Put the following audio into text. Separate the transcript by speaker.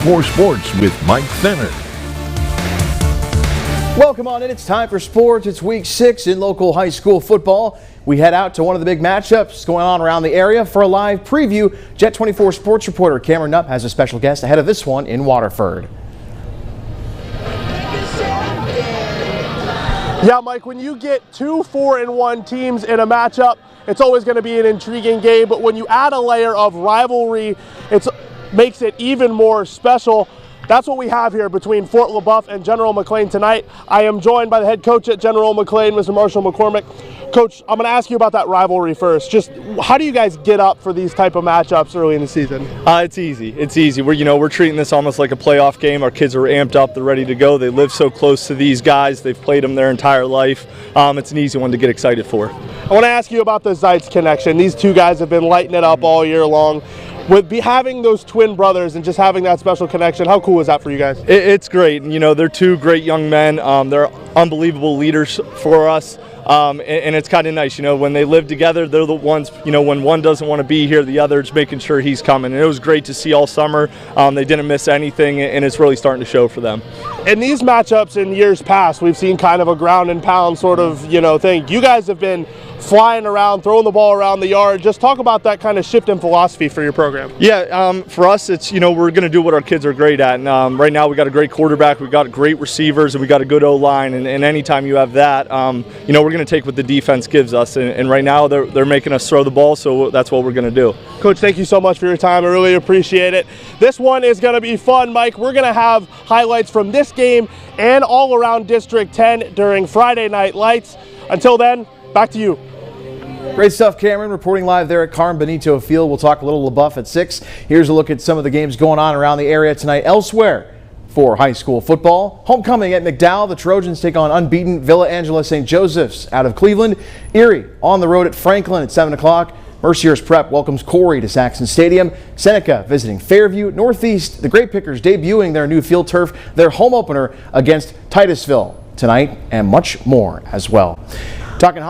Speaker 1: For sports with Mike Fenner.
Speaker 2: Welcome on in. It's time for sports. It's week 6 in local high school football. We head out to one of the big matchups going on around the area for a live preview. Jet 24 sports reporter Cameron Knupp has a special guest ahead of this one in Waterford.
Speaker 3: Yeah, Mike, when you get 2 4-1 teams in a matchup, it's always going to be an intriguing game. But when you add a layer of rivalry, it makes it even more special. That's what we have here between Fort LaBeouf and General McLean tonight. I am joined by the head coach at General McLean, Mr. Marshall McCormick. Coach, I'm going to ask you about that rivalry first. Just how do you guys get up for these type of matchups early in the season?
Speaker 4: It's easy. It's easy. We're treating this almost like a playoff game. Our kids are amped up. They're ready to go. They live so close to these guys. They've played them their entire life. It's an easy one to get excited for.
Speaker 3: I want to ask you about the Zeitz connection. These two guys have been lighting it up all year long. With having those twin brothers and just having that special connection, how cool is that for you guys?
Speaker 4: It's great. They're two great young men. They're unbelievable leaders for us. And it's kind of nice, when they live together, they're the ones, when one doesn't want to be here, the other's making sure he's coming. And it was great to see all summer. They didn't miss anything, and it's really starting to show for them.
Speaker 3: In these matchups in years past, we've seen kind of a ground and pound sort of, thing. You guys have been flying around, throwing the ball around the yard. Just talk about that kind of shift in philosophy for your program.
Speaker 4: Yeah, for us, it's, we're going to do what our kids are great at. And right now we got a great quarterback, we got great receivers, and we got a good O-line. And anytime you have that, we're going to take what the defense gives us. And right now they're making us throw the ball, so that's what we're going to do.
Speaker 3: Coach, thank you so much for your time. I really appreciate it. This one is going to be fun, Mike. We're going to have highlights from this game and all around District 10 during Friday Night Lights. Until then, back to you.
Speaker 2: Great stuff, Cameron. Reporting live there at Carm Benito Field. We'll talk a little LaBeouf at 6. Here's a look at some of the games going on around the area tonight. Elsewhere for high school football, homecoming at McDowell. The Trojans take on unbeaten Villa Angela St. Joseph's out of Cleveland. Erie on the road at Franklin at 7 o'clock. Mercier's Prep welcomes Corey to Saxon Stadium. Seneca visiting Fairview. Northeast, the Great Pickers debuting their new field turf, their home opener against Titusville tonight, and much more as well. Talking